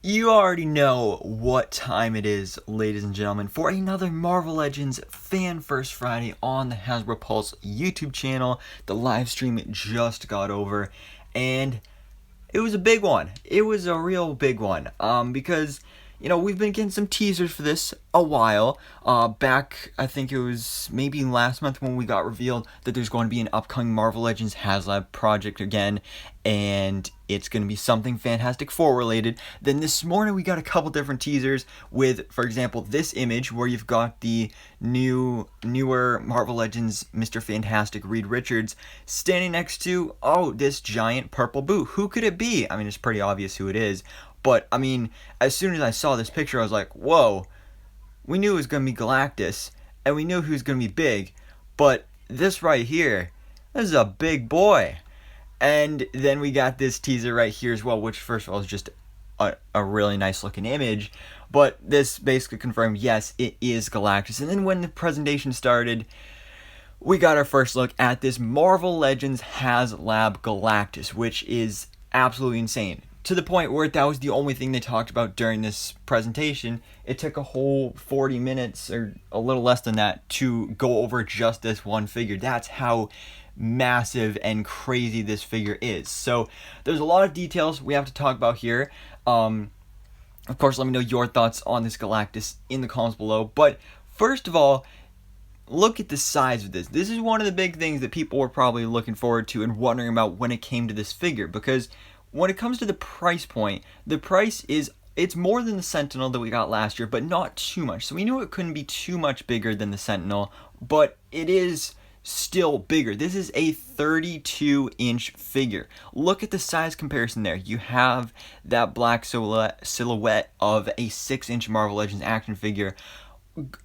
You already know what time it is, ladies and gentlemen, for another Marvel Legends Fan First Friday on the Hasbro Pulse YouTube channel. The live stream just got over, and it was a big one. It was a real big one, because, we've been getting some teasers for this a while. Back, I think it was maybe last month when we got revealed that there's going to be an upcoming Marvel Legends HasLab project again, and it's going to be something Fantastic Four related. Then this morning we got a couple different teasers with, for example, this image where you've got the newer Marvel Legends Mr. Fantastic Reed Richards standing next to, this giant purple boot. Who could it be? I mean, it's pretty obvious who it is. But, as soon as I saw this picture, I was like, whoa, we knew it was going to be Galactus, and we knew he was going to be big, but this right here, this is a big boy. And then we got this teaser right here as well, which first of all is just a really nice looking image, but this basically confirmed, yes, it is Galactus. And then when the presentation started, we got our first look at this Marvel Legends HasLab Galactus, which is absolutely insane. To the point where that was the only thing they talked about during this presentation. It took a whole 40 minutes, or a little less than that, to go over just this one figure. That's how massive and crazy this figure is. So there's a lot of details we have to talk about here. Of course, let me know your thoughts on this Galactus in the comments below. But first of all, look at the size of this. This is one of the big things that people were probably looking forward to and wondering about when it came to this figure, because when it comes to the price point, the price is, it's more than the Sentinel that we got last year, but not too much. So we knew it couldn't be too much bigger than the Sentinel, but it is still bigger. This is a 32-inch figure. Look at the size comparison there. You have that black silhouette of a 6-inch Marvel Legends action figure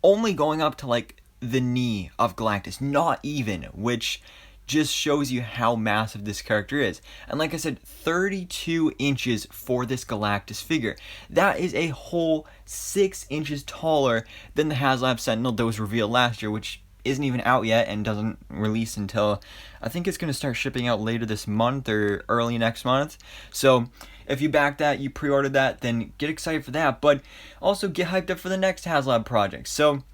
only going up to like the knee of Galactus, not even, which just shows you how massive this character is. And like I said, 32 inches for this Galactus figure. That is a whole 6 inches taller than the HasLab Sentinel that was revealed last year, which isn't even out yet and doesn't release until, I think it's going to start shipping out later this month or early next month. So if you back that, you pre-ordered that, then get excited for that, but also get hyped up for the next HasLab project. So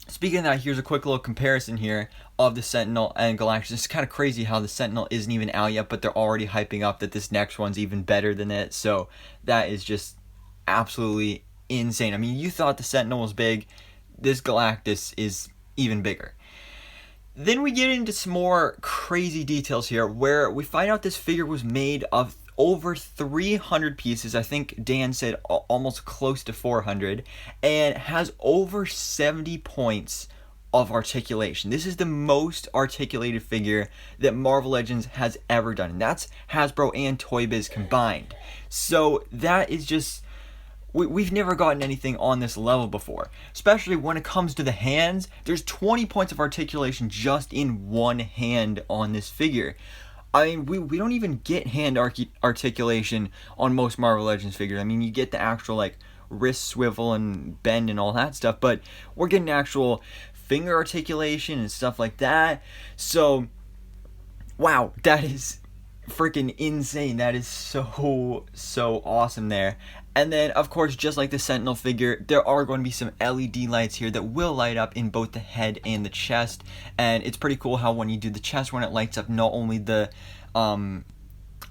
speaking of that, here's a quick little comparison here of the Sentinel and Galactus. It's kind of crazy how the Sentinel isn't even out yet, but they're already hyping up that this next one's even better than it. So that is just absolutely insane. I mean, you thought the Sentinel was big. This Galactus is even bigger. Then we get into some more crazy details here where we find out this figure was made of over 300 pieces. I think Dan said almost close to 400, and has over 70 points of articulation. This is the most articulated figure that Marvel Legends has ever done, and that's Hasbro and Toy Biz combined. So that is just, we've never gotten anything on this level before, especially when it comes to the hands. There's 20 points of articulation just in one hand on this figure. I mean, we don't even get hand articulation on most Marvel Legends figures. I mean, you get the actual, like, wrist swivel and bend and all that stuff, but we're getting actual finger articulation and stuff like that. So, wow, that is freaking insane. That is so awesome there. And then, of course, just like the Sentinel figure, there are going to be some LED lights here that will light up in both the head and the chest. And it's pretty cool how when you do the chest one, it lights up not only the, I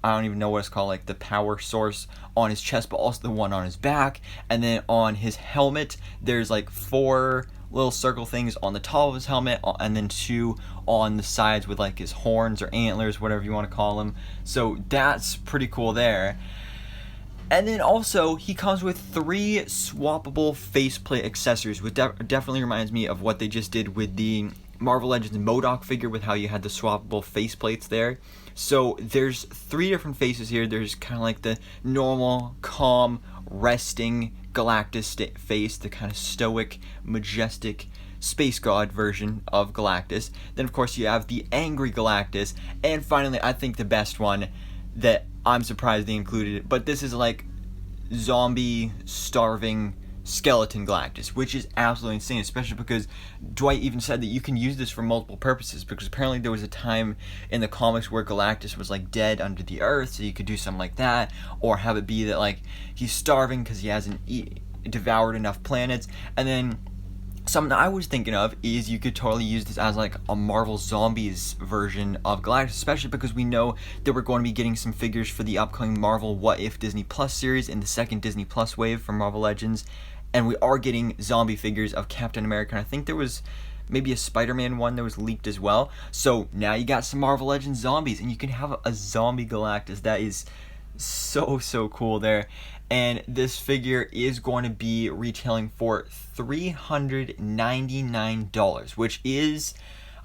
don't even know what it's called, like the power source on his chest, but also the one on his back. And then on his helmet, there's like 4 little circle things on the top of his helmet, and then 2 on the sides with like his horns or antlers, whatever you want to call them. So that's pretty cool there. And then also, he comes with 3 swappable faceplate accessories, which definitely reminds me of what they just did with the Marvel Legends MODOK figure, with how you had the swappable faceplates there. So there's 3 different faces here. There's kind of like the normal, calm, resting Galactus face, the kind of stoic, majestic space god version of Galactus. Then of course you have the angry Galactus, and finally, I think the best one that I'm surprised they included it, but this is like zombie, starving, skeleton Galactus, which is absolutely insane, especially because Dwight even said that you can use this for multiple purposes, because apparently there was a time in the comics where Galactus was like dead under the earth, so you could do something like that, or have it be that like he's starving because he hasn't devoured enough planets. And then something I was thinking of is you could totally use this as like a Marvel Zombies version of Galactus, especially because we know that we're going to be getting some figures for the upcoming Marvel What If Disney Plus series in the second Disney Plus wave from Marvel Legends, and we are getting zombie figures of Captain America, and I think there was maybe a Spider-Man one that was leaked as well. So now you got some Marvel Legends zombies, and you can have a zombie Galactus. That is so cool there. And this figure is going to be retailing for $399, which is,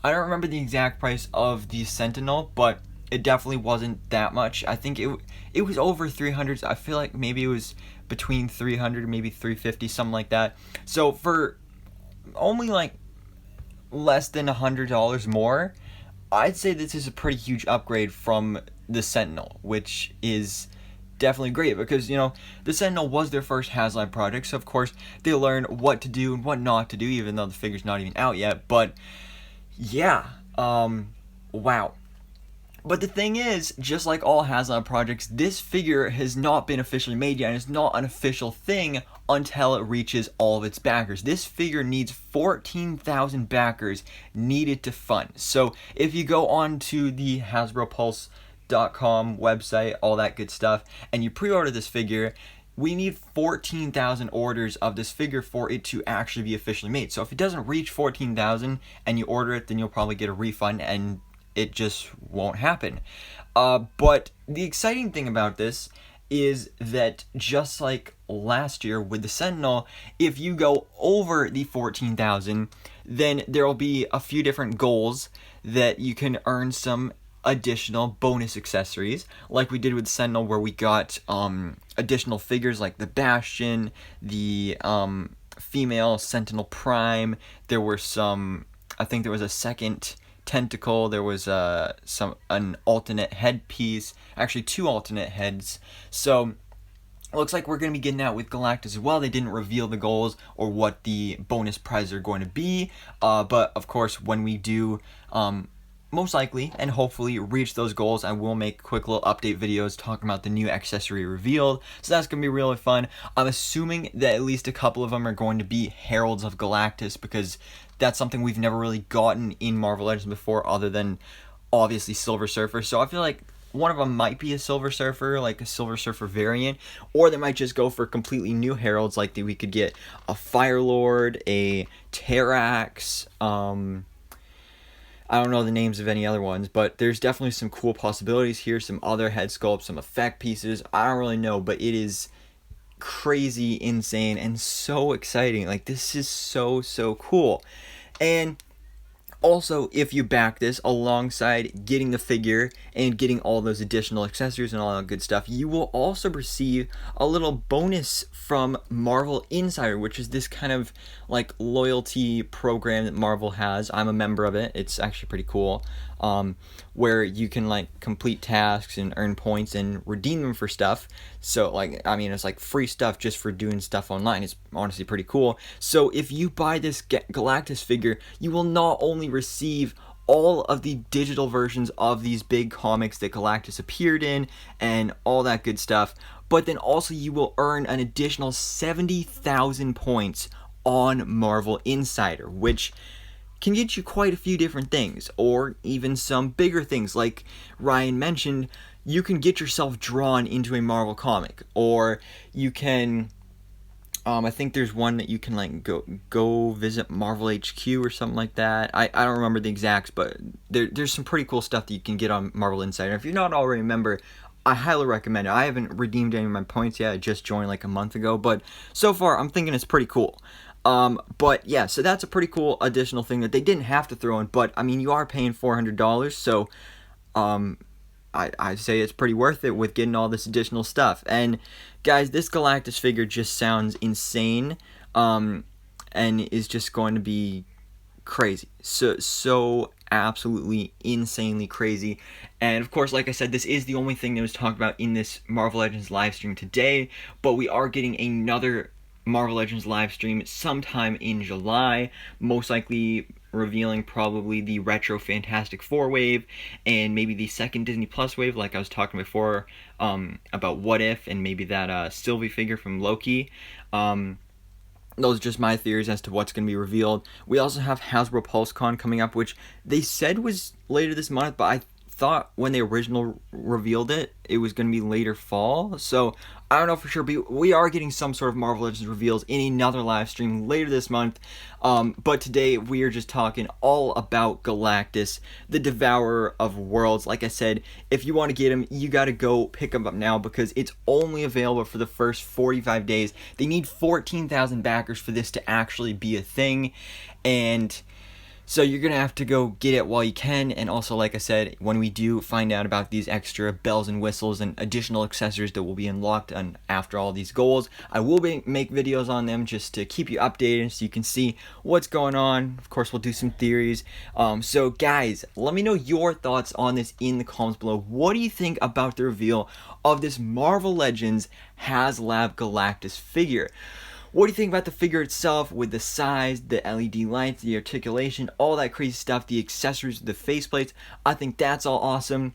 I don't remember the exact price of the Sentinel, but it definitely wasn't that much. I think it was over 300. I feel like maybe it was between 300 and maybe 350, something like that. So for only like less than $100 more, I'd say this is a pretty huge upgrade from the Sentinel, which is definitely great, because you know the Sentinel was their first HasLab project, so of course they learned what to do and what not to do, even though the figure's not even out yet. But yeah, wow. But the thing is, just like all HasLab projects, this figure has not been officially made yet, and it's not an official thing until it reaches all of its backers. This figure needs 14,000 backers needed to fund. So if you go on to the HasbroPulse.com website, all that good stuff, and you pre-order this figure, we need 14,000 orders of this figure for it to actually be officially made. So if it doesn't reach 14,000 and you order it, then you'll probably get a refund, and it just won't happen. But the exciting thing about this is that just like last year with the Sentinel, if you go over the 14,000, then there will be a few different goals that you can earn some additional bonus accessories, like we did with Sentinel, where we got additional figures like the Bastion, the female Sentinel Prime. There were some, I think there was a second tentacle, there was an alternate headpiece, actually 2 alternate heads. So it looks like we're going to be getting that with Galactus as well. They didn't reveal the goals or what the bonus prizes are going to be, but of course when we do most likely and hopefully reach those goals, I will make quick little update videos talking about the new accessory revealed, so that's going to be really fun. I'm assuming that at least a couple of them are going to be Heralds of Galactus, because that's something we've never really gotten in Marvel Legends before, other than obviously Silver Surfer. So I feel like one of them might be a Silver Surfer, like a Silver Surfer variant, or they might just go for completely new Heralds, like we could get a Fire Lord, a Terrax, I don't know the names of any other ones, but there's definitely some cool possibilities here, some other head sculpts, some effect pieces. I don't really know, but it is crazy, insane, and so exciting. Like, this is so cool. And also, if you back this alongside getting the figure and getting all those additional accessories and all that good stuff, you will also receive a little bonus from Marvel Insider, which is this kind of like loyalty program that Marvel has. I'm a member of it. It's actually pretty cool, where you can like complete tasks and earn points and redeem them for stuff. So like, I mean, it's like free stuff just for doing stuff online. It's honestly pretty cool. So if you buy this Galactus figure, you will not only receive all of the digital versions of these big comics that Galactus appeared in and all that good stuff, but then also you will earn an additional 70,000 points on Marvel Insider, which can get you quite a few different things, or even some bigger things. Like Ryan mentioned, you can get yourself drawn into a Marvel comic, or you can I think there's one that you can like go visit Marvel HQ or something like that. I don't remember the exacts, but there's some pretty cool stuff that you can get on Marvel Insider. If you're not already a member, I highly recommend it. I haven't redeemed any of my points yet. I just joined like a month ago, but so far I'm thinking it's pretty cool. But yeah, so that's a pretty cool additional thing that they didn't have to throw in, but I mean, you are paying $400, so I say it's pretty worth it with getting all this additional stuff. And guys, this Galactus figure just sounds insane, and is just going to be crazy. So absolutely insanely crazy. And of course, like I said, this is the only thing that was talked about in this Marvel Legends live stream today, but we are getting another Marvel Legends live stream sometime in July, most likely revealing probably the retro Fantastic Four wave and maybe the second Disney Plus wave, like I was talking before about What If and maybe that Sylvie figure from Loki. Those are just my theories as to what's going to be revealed. We also have Hasbro PulseCon coming up, which they said was later this month, but I thought when they originally revealed it, it was going to be later fall. So I don't know for sure, but we are getting some sort of Marvel Legends reveals in another live stream later this month. But today we are just talking all about Galactus, the Devourer of Worlds. Like I said, if you want to get him, you got to go pick him up now because it's only available for the first 45 days. They need 14,000 backers for this to actually be a thing. And so you're going to have to go get it while you can, and also, like I said, when we do find out about these extra bells and whistles and additional accessories that will be unlocked and after all these goals, I will make videos on them just to keep you updated so you can see what's going on. Of course, we'll do some theories. So guys, let me know your thoughts on this in the comments below. What do you think about the reveal of this Marvel Legends HasLab Galactus figure? What do you think about the figure itself with the size, the LED lights, the articulation, all that crazy stuff, the accessories, the faceplates? I think that's all awesome.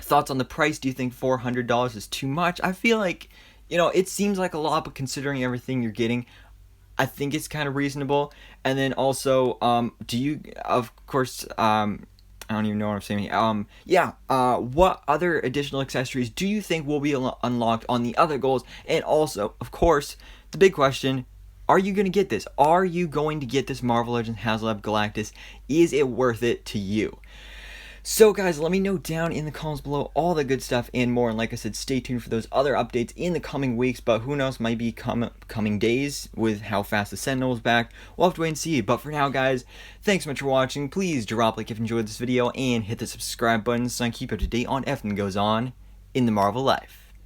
Thoughts on the price? Do you think $400 is too much? I feel like, it seems like a lot, but considering everything you're getting, I think it's kind of reasonable. And then also, of course, I don't even know what I'm saying here. What other additional accessories do you think will be unlocked on the other goals? And also, of course, the big question, are you going to get this? Are you going to get this Marvel Legends HasLab Galactus? Is it worth it to you? So guys, let me know down in the comments below all the good stuff and more. And like I said, stay tuned for those other updates in the coming weeks. But who knows, might be coming days with how fast the Sentinel is back. We'll have to wait and see. But for now, guys, thanks so much for watching. Please drop a like if you enjoyed this video and hit the subscribe button so I can keep up to date on everything that goes on in the Marvel life.